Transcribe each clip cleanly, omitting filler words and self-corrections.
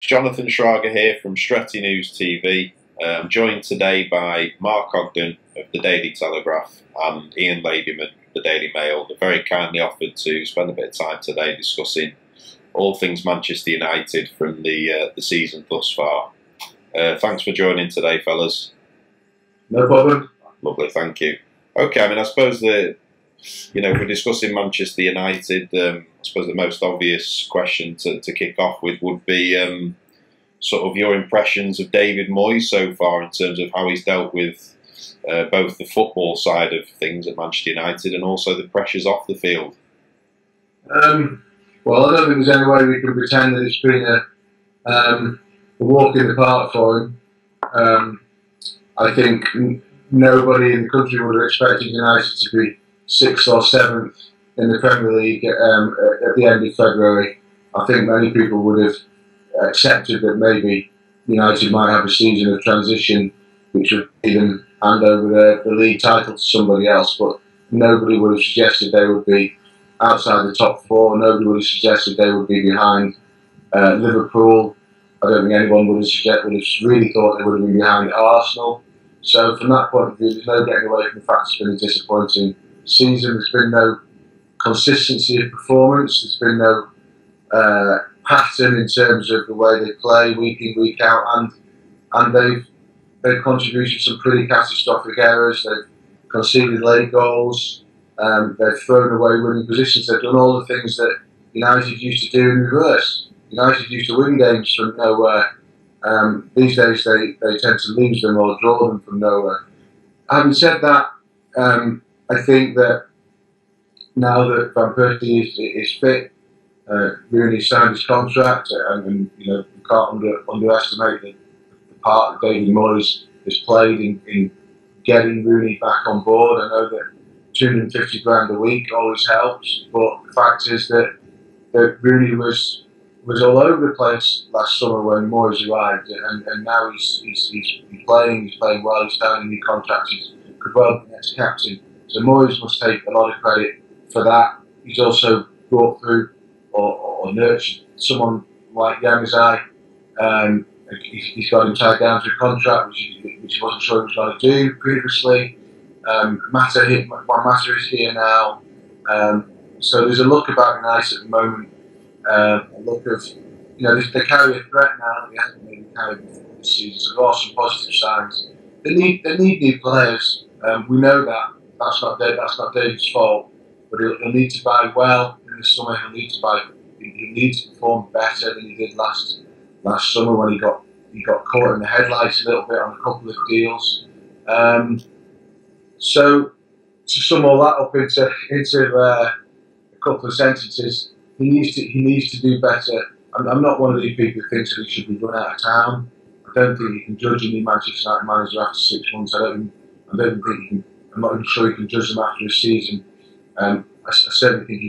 JonathanShrager here from StrettyNews TV. I'm joined today by Mark Ogden of the Daily Telegraph and Ian Ladyman of the Daily Mail. They're very kindly offered to spend a bit of time today discussing all things Manchester United from the season thus far. Thanks for joining today, fellas. No problem. Lovely, thank you. Okay, I suppose if we're discussing Manchester United, I suppose the most obvious question to kick off with would be sort of your impressions of David Moyes so far in terms of how he's dealt with both the football side of things at Manchester United and also the pressures off the field. Well, I don't think there's any way we can pretend that it's been a walk in the park for him. I think nobody in the country would have expected United to be 6th or 7th in the Premier League at the end of February. I think many people would have accepted that maybe United might have a season of transition which would even hand over the league title to somebody else, but nobody would have suggested they would be outside the top 4. Nobody would have suggested they would be behind Liverpool. I don't think anyone would have really thought they would have been behind Arsenal. So from that point of view, there's no getting away from the fact it's been a disappointing season. There's been no consistency of performance. There's been no pattern in terms of the way they play week in, week out, and they've contributed some pretty catastrophic errors. They've conceded late goals. They've thrown away winning positions. They've done all the things that United used to do in reverse. United used to win games from nowhere. These days they tend to lose them or draw them from nowhere. Having said that, I think that now that Van Persie is fit, Rooney signed his contract, and we can't underestimate the part that David Moyes has played in getting Rooney back on board. I know that 250 grand a week always helps, but the fact is that Rooney was all over the place last summer when Moyes arrived, and now he's playing well, he's signing a new contract, he could well be the next captain. So Moyes must take a lot of credit for that. He's also brought through or nurtured someone like Yamazai. He's got him tied down to a contract which he wasn't sure he was going to do previously. Matter is here now. So there's a look about United at the moment. A look of, they carry a threat now that they haven't really carried before this season. So there are some positive signs. They need new players. We know that. That's not David's fault. But he'll need to buy well in the summer. He'll need to perform better than he did last summer when he got caught in the headlights a little bit on a couple of deals. So to sum all that up into a couple of sentences, he needs to do better. I'm not one of these people who thinks that he should be run out of town. I don't think you can judge a new Manchester United manager after 6 months. I'm not even sure you can judge them after a season. I certainly think he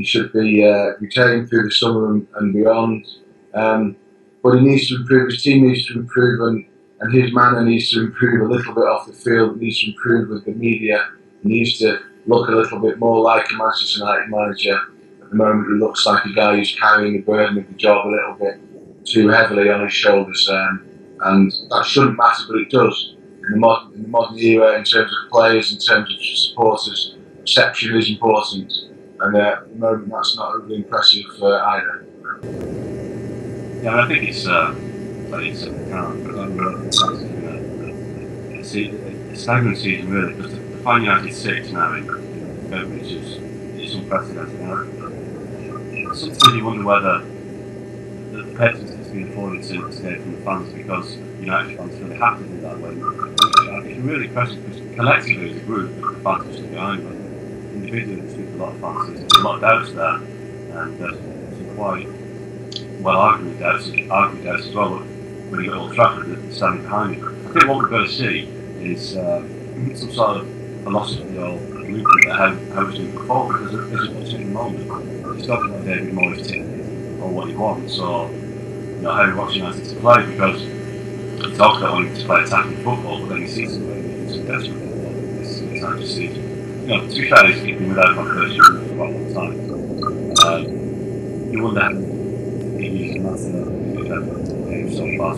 should be retained through the summer and beyond. But he needs to improve. His team needs to improve, and his manner needs to improve a little bit off the field. He needs to improve with the media. He needs to look a little bit more like a Manchester United manager. At the moment, he looks like a guy who's carrying the burden of the job a little bit too heavily on his shoulders, and that shouldn't matter, but it does. In the modern era, in terms of players, in terms of supporters, perception is important, and at the moment that's not overly impressive either. Yeah, I think it's a stagnant season really, because to find United 6 now in February is unprecedented. Sometimes you wonder whether the patience that's been afforded today from the fans because United fans really have to do that way. I think it's really question because collectively as a group the fans are still behind, but individually there's a lot of fans, there's a lot of doubts there, and some quite well argued doubts as well, but when you get Old Trafford standing behind you. I think what we're going to see is some sort of philosophy or blueprint at how it's going to perform, because as a particular moment it's not about David Moyes ticking or what he wants or how he wants United to play, because he talks about wanting to play attacking football, but then he sees some desperate football this time of season. To be fair, he's been without Van Persie for quite a long time. You wonder using that so far.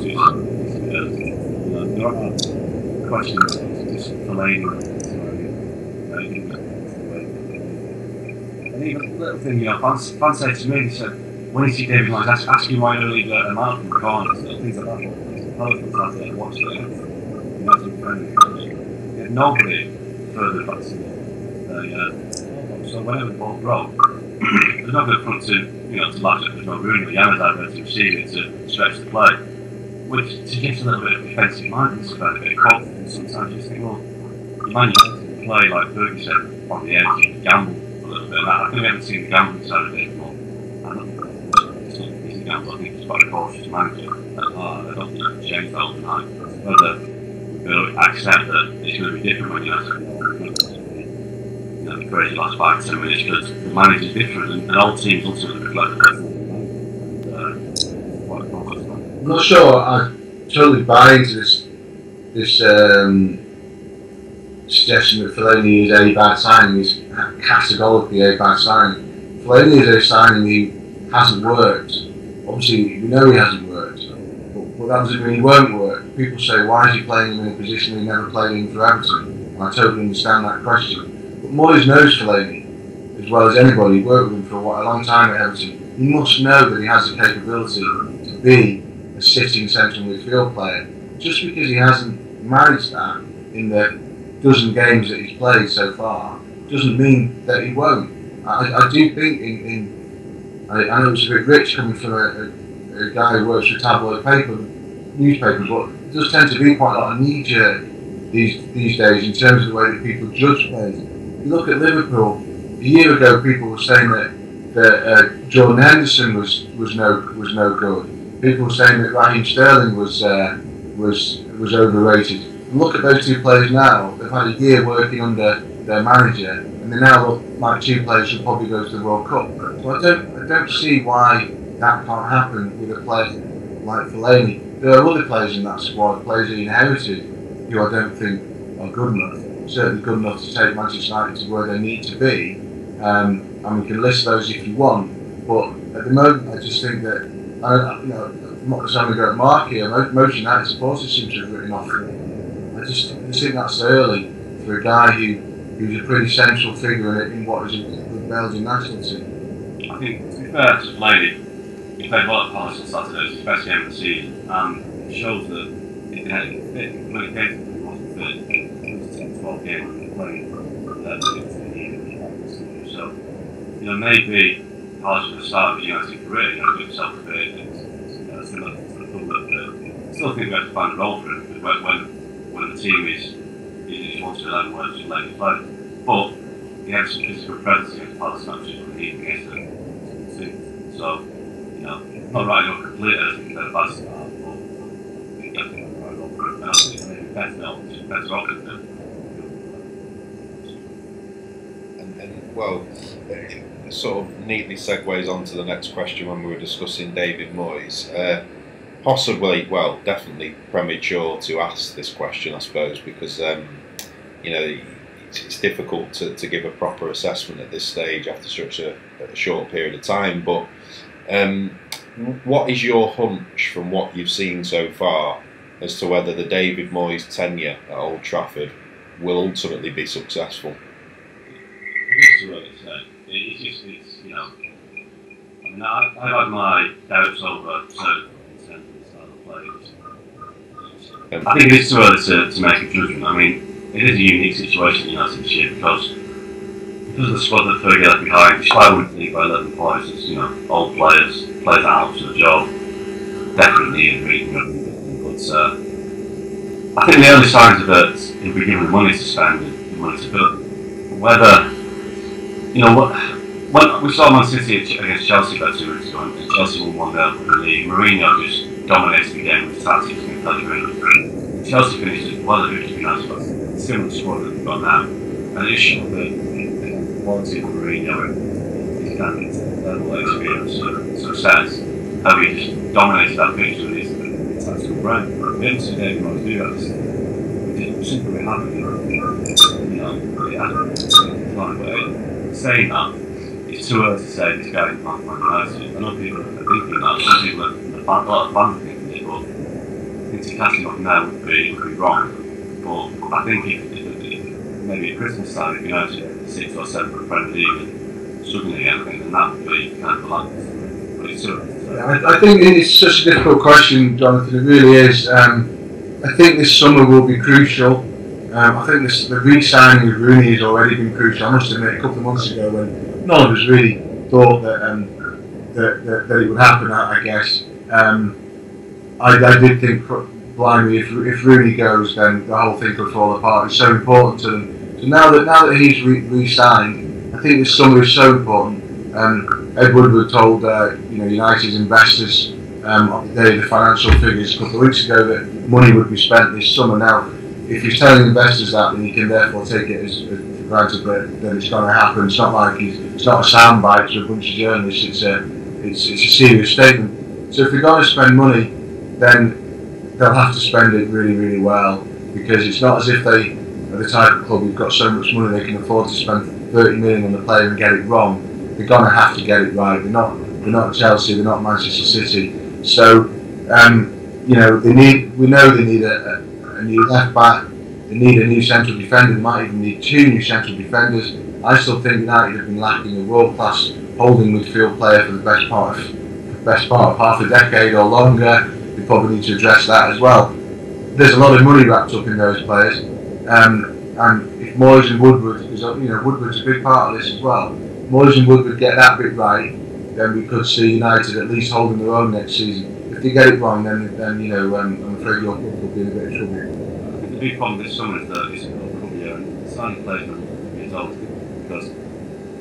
There are questions for Ladyman. And even a little thing, fans say to me, they said, when you see David Moyes, ask him why you leave a mark in the corners, things like that. Pelicans have to watch it. Nobody further advanced so whenever the ball broke, there's no good front to latch up. There's no room. Yana's out there to receive it, to stretch the play, which suggests a little bit of defensive mindedness, about a bit of confidence. Sometimes you just think, well, you might to play like Fergie said on the edge, you gamble a little bit. And I think we haven't seen the gambling side of it anymore. I don't think it's not an easy gamble. I think it's quite a cautious manager. I don't think you can change that overnight. Whether we'll accept that it's going to be different when you have to the crazy last 5-10 minutes, because the manager's different and all teams ultimately reflect the I'm not sure I totally buy into this suggestion that Fellaini is a bad signing. Is categorically a bad signing. Fellaini is a signing who hasn't worked. Obviously, we know he hasn't worked, but that doesn't mean he won't work. People say, why is he playing him in a position he never played in for Everton? And I totally understand that question. But Moyes knows Fellaini as well as anybody. He worked with him for a long time at Everton. He must know that he has the capability to be a sitting central midfield player. Just because he hasn't managed that in the dozen games that he's played so far doesn't mean that he won't. I do think I know it's a bit rich coming from a guy who works for tabloid newspaper, but it does tend to be quite a lot of knee-jerk these days in terms of the way that people judge players. If you look at Liverpool, a year ago people were saying that Jordan Henderson was no good. People were saying that Raheem Sterling was overrated. And look at those two players now. They've had a year working under their manager, and they now look like two players who probably go to the World Cup. So I don't see why that can't happen with a player like Fellaini. There are other players in that squad, players he inherited, who I don't think are good enough. Certainly good enough to take Manchester United to where they need to be. And we can list those if you want. But at the moment, I just think that I'm not just having a go at Mark here. Most United supporters seem to have written off him. I just think that's early for a guy who's a pretty central figure in what is the Belgian national team. I think, to be fair to Lady, he played well at Palace on Saturday. It's his best game of the season, and it shows that he had it fit. When it came to it wasn't fit. It was a 10-12 game when he played. So, maybe Palace was the start of his United career, got himself fit, and similar to the club that I still think we have to find a role for him, because when the team is 1-11 where it's Lady played. But he had some physical presence against Palace matches when he against the team. So, not writing up completely, I think they're a bad start, but he definitely got the right role for him. And I think maybe better Ogden than. And well, it sort of neatly segues on to the next question when we were discussing David Moyes. Possibly, well, definitely premature to ask this question, I suppose, because it's difficult to give a proper assessment at this stage after such a short period of time. But what is your hunch from what you've seen so far as to whether the David Moyes tenure at Old Trafford will ultimately be successful? It's too early to say. I had my doubts over certain style of play. I think it is too early to make a judgment. I mean, it is a unique situation in United this year because of the squad that Fergie left behind, despite winning the league by 11 points, it's, old players that out to the job, definitely in reading everything. But I think the early signs are that he'll be given the money to spend and the money to build. Whether, when we saw Man City against Chelsea about 2 weeks ago, and Chelsea won 1-0 in the league, Mourinho just dominated the game with his tactics and Pellegrini. Chelsea finished as well as United, but similar squad that they've got now. And it showed the quality of Mourinho and his kind of level of experience and success, how he just dominated that pitch with his tactical brain. We didn't see David Moyes do that. It didn't simply happen. It happened. But saying that, it's too early to say this guy in Man United. I know people are thinking that. Some people are, a lot of fans are thinking it, but I think to cast him off now would be wrong. But I think if maybe at Christmas time, if United are 6th or 7th for the Premier League and struggling again, I think then that would be kind of relaxed. But it's too early to say. Yeah, I think it's such a difficult question, Jonathan. It really is. I think this summer will be crucial. I think the re-signing of Rooney has already been crucial. I must admit, a couple of months ago, when none of us really thought that it would happen, I guess, I did think blindly if Rooney goes, then the whole thing could fall apart. It's so important to them. So now that he's re-signed, I think this summer is so important. Ed Woodward told United's investors on the day of the financial figures a couple of weeks ago that money would be spent this summer. Now, if he's telling investors that, then you can therefore take it as granted that it's going to happen. It's not like it's not a soundbite to a bunch of journalists. It's a serious statement. So if they're going to spend money, then they'll have to spend it really, really well, because it's not as if they are the type of club who've got so much money they can afford to spend 30 million on the player and get it wrong. They're going to have to get it right. They're not Chelsea. They're not Manchester City. So we know they need a new left back. They need a new central defender. They might even need 2 new central defenders. I still think United have been lacking a world-class holding midfield player for the best part of half a decade or longer. They probably need to address that as well. There's a lot of money wrapped up in those players, and if Moyes and Woodward, because Woodward's a big part of this as well. Moyes and Woodward get that bit right, then we could see United at least holding their own next season. If they get it wrong, then I'm afraid your club will be in a bit of trouble. The big problem this summer is that it's a couple year and signing players when years old, because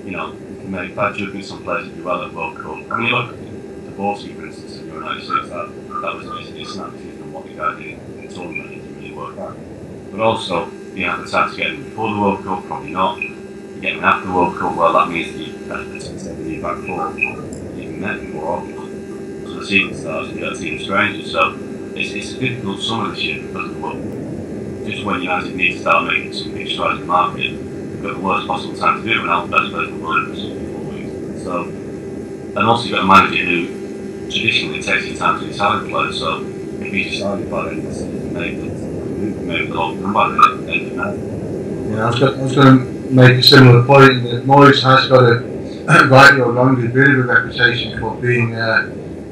you can make bad judgments on players who do well at World Cup. I mean, look at the Borski, for instance, in your 96, that was a snap decision on what the guy did in the tournament. It didn't really work out. But also, you have the time to get him before the World Cup, probably not. You get him after the World Cup, well, that means that you have to be back for even met before August. So the season starts, and you got a team of strangers. So it's a difficult summer this year because of the World Cup. Just when United need to start making some big strides in the market, they've got the worst possible time to do it when Albert's players in the world for 4 weeks. So, and also you've got a manager who traditionally takes his time to decide the players, so if he's decided by then, maybe they'll all come by the end of May. Yeah, I was going to make a similar point that Moyes has got a, rightly or wrongly, a bit of a reputation for being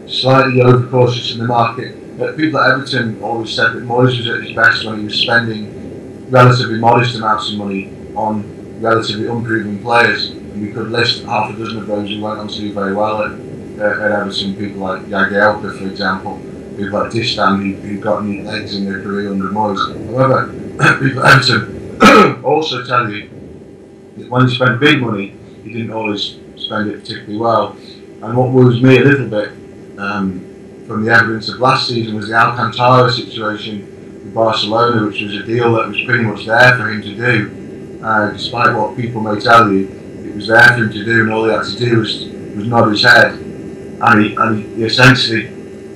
slightly overcautious in the market. People at Everton always said that Moyes was at his best when he was spending relatively modest amounts of money on relatively unproven players. And we could list half a dozen of those who went on to do very well at Everton. People like Jagielka, for example. People like Distan, who got new legs in their career under Moyes. However, people at Everton also tell you that when he spent big money, he didn't always spend it particularly well. And what worries me a little bit, from the evidence of last season, was the Alcantara situation with Barcelona, which was a deal that was pretty much there for him to do. Despite what people may tell you, it was there for him to do, and all he had to do was nod his head. And he essentially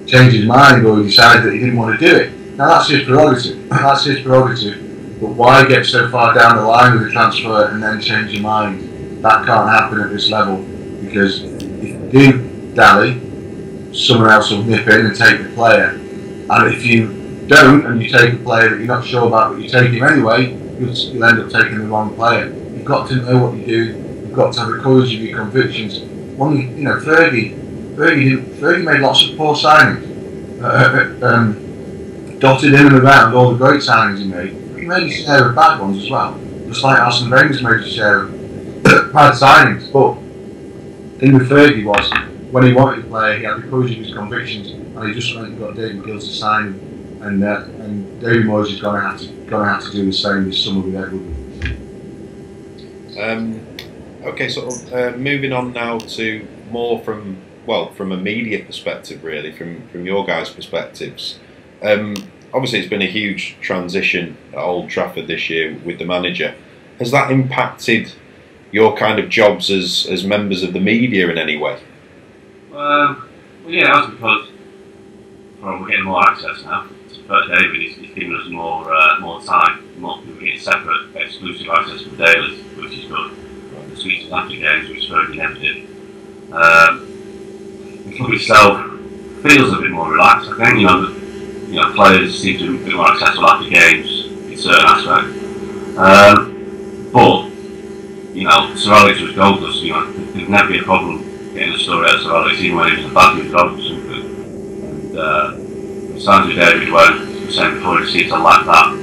changed his mind, or he decided that he didn't want to do it. Now that's his prerogative. That's his prerogative. But why get so far down the line with a transfer and then change your mind? That can't happen at this level, because if you do dally, someone else will nip in and take the player. And if you don't, and you take a player that you're not sure about, but you take him anyway, you'll end up taking the wrong player. You've got to know what you do. You've got to have the courage of your convictions. Fergie made lots of poor signings, dotted in and around all the great signings he made. He made his share of bad ones as well, just like Arsene Wenger's made his share of bad signings. But the thing with Fergie was, when he wanted to play, he had the courage of his convictions, and he just went and got David Gill to sign him. And David Moyes is going to have to do the same this summer with Ed Woodward. Okay, sort of moving on now to more from a media perspective, really, from your guys' perspectives. Obviously, it's been a huge transition at Old Trafford this year with the manager. Has that impacted your kind of jobs as members of the media in any way? Yeah, that's because we're getting more access now. But David, he's giving us more time. More people get separate, exclusive access from dailies, which is good. speeches after games, which Fergie never did. The club itself feels a bit more relaxed. I think players seem to be a bit more accessible after games in certain aspects. But Sir Alex was gold dust. There'd never be a problem getting a story out of Sir Alex, even when he was a bad news dog or something. And it sounds with David when he was saying before, he seems to lack that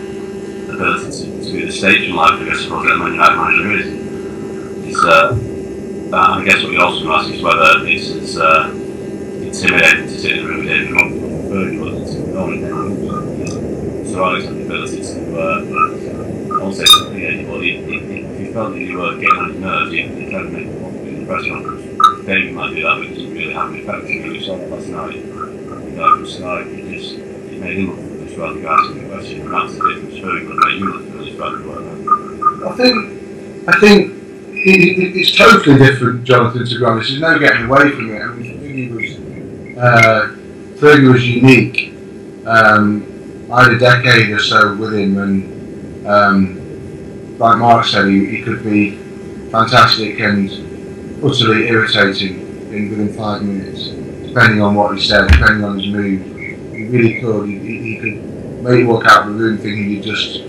ability to be the statesman-like, I suppose, that a Man United manager is. I guess what you're also going to ask is whether it's as intimidating to sit in the room with David Moyes or Fergie was to go on. Sir Alex had the ability to also say something to anybody. If you felt that you were getting on his nerves, you kind of make one in the press conference. David might do that, but it doesn't really have an effect. You saw that last night. It made him look foolish rather than asking the question, and that's the difference. Fergie would make you look foolish rather than I think it's totally different, Jonathan, to be honest. There's no getting away from it. I mean, Fergie was unique. I had a decade or so with him, and like Mark said, he could be fantastic and utterly irritating within 5 minutes, depending on what he said, depending on his mood. He really could. He could make you walk out of the room thinking you just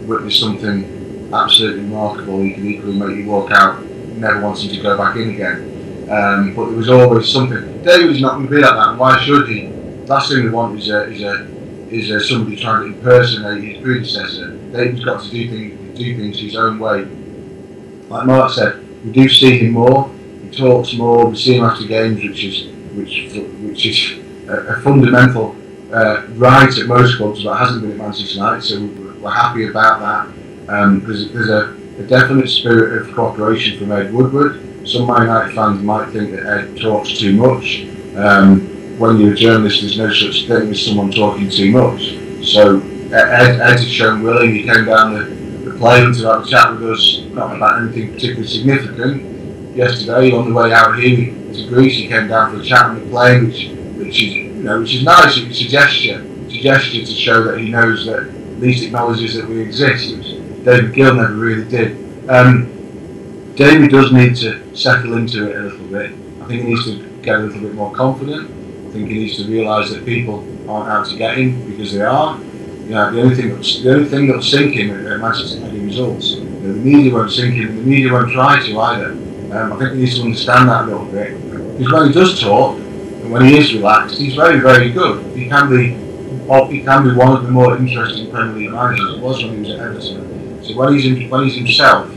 witnessed something absolutely remarkable. He could equally make you walk out never wanting to go back in again. But there was always something. David's not going to be like that. Why should he? Last thing we want is somebody trying to impersonate his predecessor. David's got to do things his own way. Like Mark said, we do see him more. He talks more. We see him after games, which is a fundamental right at most clubs, but hasn't been at Manchester United. So we're happy about that. There's a definite spirit of cooperation from Ed Woodward. Some Man United fans might think that Ed talks too much. When you're a journalist, there's no such thing as someone talking too much. So Ed has shown willing. He came down the plane to have a chat with us, not about anything particularly significant. Yesterday, on the way out here to Greece, he came down for a chat on the plane, which is nice. It's a gesture to show that he knows that, at least acknowledges that we exist, which David Gill never really did. David does need to settle into it a little bit. I think he needs to get a little bit more confident. I think he needs to realise that people aren't out to get him because they are. The only thing that'll sink him at Manchester United results. The media won't sink him, and the media won't try to either. I think he needs to understand that a little bit. Because when he does talk, and when he is relaxed, he's very, very good. He can be one of the more interesting Premier League managers. It was when he was at Everton. So when he's himself,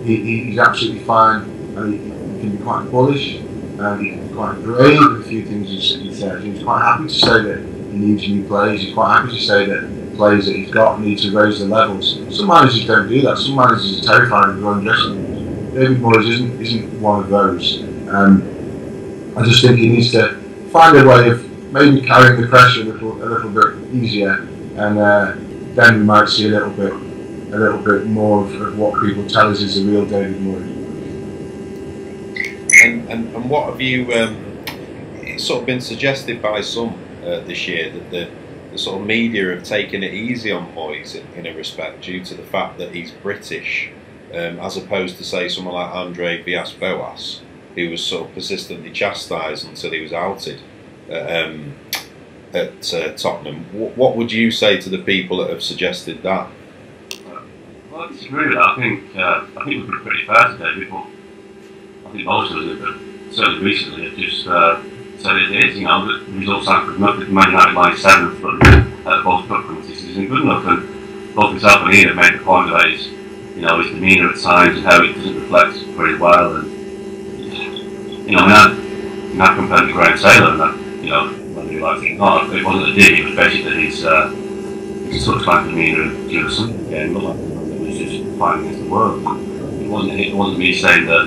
he's absolutely fine. And he can be quite bullish. He can be quite brave with a few things he says. He's quite happy to say that he needs new players. He's quite happy to say that the players that he's got need to raise their levels. Some managers don't do that. Some managers are terrified of their own dressing rooms. David Moyes isn't one of those. I just think he needs to find a way of maybe carrying the pressure a little bit easier, and then we might see a little bit more of what people tell us is the real David Moyes. And what have you? It's sort of been suggested by some this year that the sort of media have taken it easy on Moyes in a respect due to the fact that he's British, as opposed to say someone like Andre Villas-Boas, who was sort of persistently chastised until he was outed at Tottenham. What would you say to the people that have suggested that? Well, I disagree with that. I think we've been pretty fair today. People, I think most of us, but certainly recently, have just said it is. The results aren't good enough. Man United line 7th, but both cup committees isn't good enough. And both himself and Ian have made the point about his demeanour at times and how it doesn't reflect very well. And I compared to Graham Taylor, and that, whether you like it or not, it wasn't a dig. It was basically his touchline demeanour during the Sunday game. It looked like it was just fighting against the world. It wasn't me saying that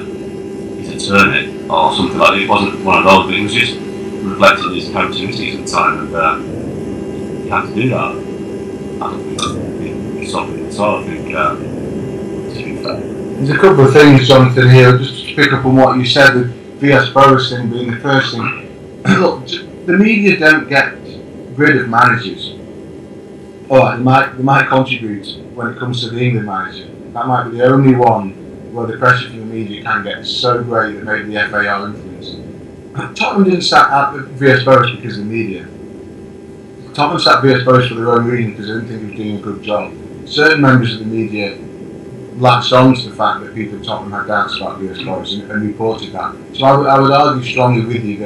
he's a turnip or something like that. It wasn't one of those, but it was just reflecting his characteristics at the time, and you had to do that. I don't think it's something at all. I think to be fair. There's a couple of things, Jonathan, here, just to pick up on what you said, the Villas-Boas thing being the first thing. Look, the media don't get rid of managers. Alright, they might contribute when it comes to the England manager. That might be the only one where the pressure from the media can get so great that maybe the FA are influenced. Tottenham didn't sack VS Boas because of the media. Tottenham sacked VS Boas for their own reason because they didn't think he was doing a good job. Certain members of the media latched on to the fact that people at Tottenham had doubts about VS Boas and reported that. So I would argue strongly with you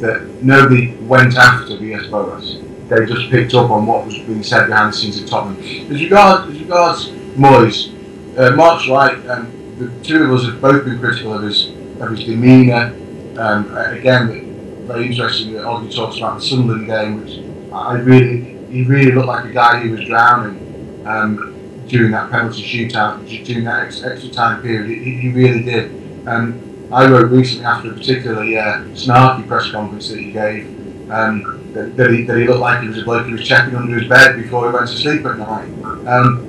that nobody went after VS Boas. They just picked up on what was being said behind the scenes at Tottenham. As regards Moyes, Mark's right. The two of us have both been critical of his demeanour. Again, very interesting that Ogden talks about the Sunderland game, which he really looked like a guy who was drowning during that penalty shootout, during that extra time period. He really did. I wrote recently after a particularly snarky press conference that he gave that he looked like he was a bloke who was checking under his bed before he went to sleep at night.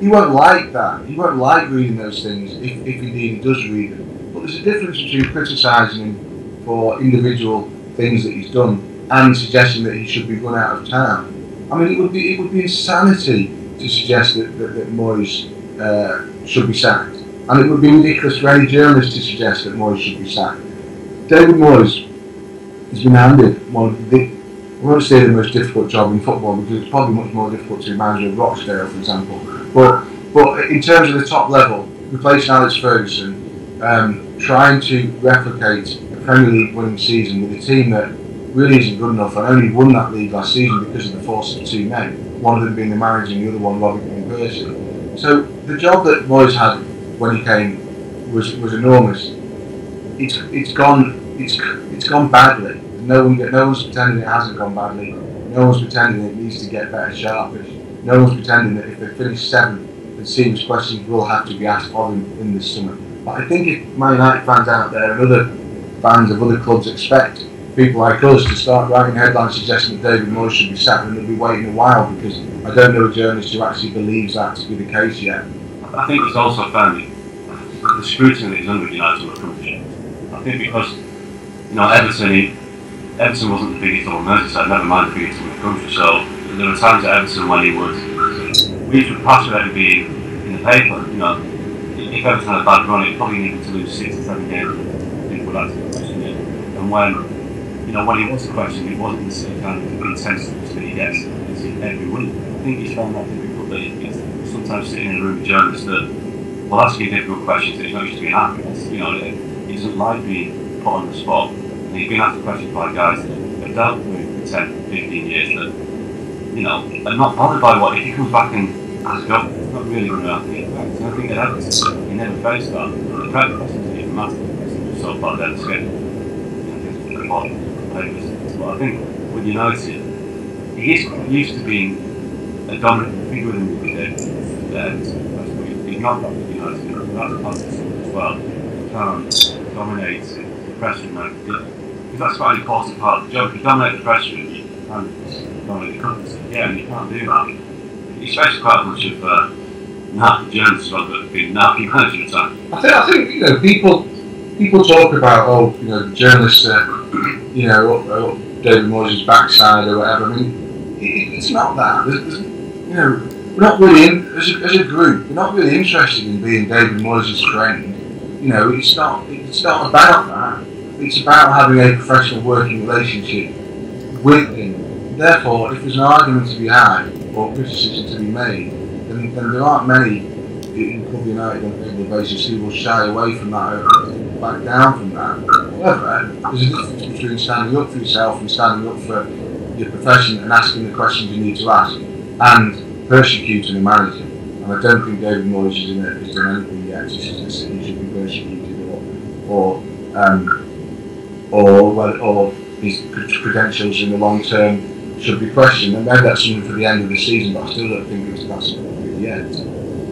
He won't like that. He won't like reading those things if indeed he does read them. But there's a difference between criticising him for individual things that he's done and suggesting that he should be run out of town. I mean, it would be insanity to suggest that Moyes should be sacked, and it would be ridiculous for any journalist to suggest that Moyes should be sacked. David Moyes has been handed one of the, I won't say the most difficult job in football because it's probably much more difficult to be manager of Rochdale, for example. But in terms of the top level, replacing Alex Ferguson, trying to replicate a Premier League winning season with a team that really isn't good enough and only won that league last season because of the force of two men, one of them being the manager and the other one Robert van Persie. So the job that Moyes had when he came was enormous. It's gone badly. No one's pretending it hasn't gone badly. No one's pretending it needs to get better sharpish. No one's pretending that if they finish 7th, that serious questions will have to be asked of him in this summer. But I think if Man United fans out there and other fans of other clubs expect people like us to start writing headlines suggesting that David Moyes should be sacked, and they'll be waiting a while because I don't know a journalist who actually believes that to be the case yet. I think it's also found the scrutiny that is under United will come to. I think because Everton wasn't the biggest on Merseyside, never mind the biggest in the country. So there were times at Everton when he would, we could pass without being in the paper. If Everton had a bad run, it probably needed to lose 6 or 7 games. People would actually question it. And when he was questioned, it wasn't the same kind of intensity that he gets every week. I think he's found that difficult that he's sometimes sitting in a room with journalists that will ask you difficult questions that he's not used to being asked. He doesn't like being put on the spot. And he's been asked questions by guys that have dealt with for 10, 15 years that, are not bothered by what, if he comes back and has got, it's not really going to have to get back. So I think at Everton, he never faced that. The prep questions didn't even matter. It was so far down the schedule. But I think with United, he is quite used to being a dominant figure within the game. He's not that with United, that's part of it as well. He can't dominate the press room, because that's quite an important part of the job. If you dominate the press room, you can't dominate the company. Yeah, and you can't do that. Especially quite much of nappy journalists rather than being nappy management time. I think people talk about journalists David Moyes' backside or whatever. I mean, it's not that. We're not really as a group. We're not really interested in being David Moyes' friend. It's not about that. It's about having a professional working relationship with him. Therefore, if there's an argument to be had or criticism to be made, then there aren't many in Club United on a regular basis who will shy away from that or back down from that. However, there's a difference between standing up for yourself and standing up for your profession and asking the questions you need to ask and persecuting a manager. And I don't think David Moyes has done anything yet to suggest that he should be persecuted or his credentials in the long term should be questioned. And maybe that's something for the end of the season, but I still don't think that's something yet.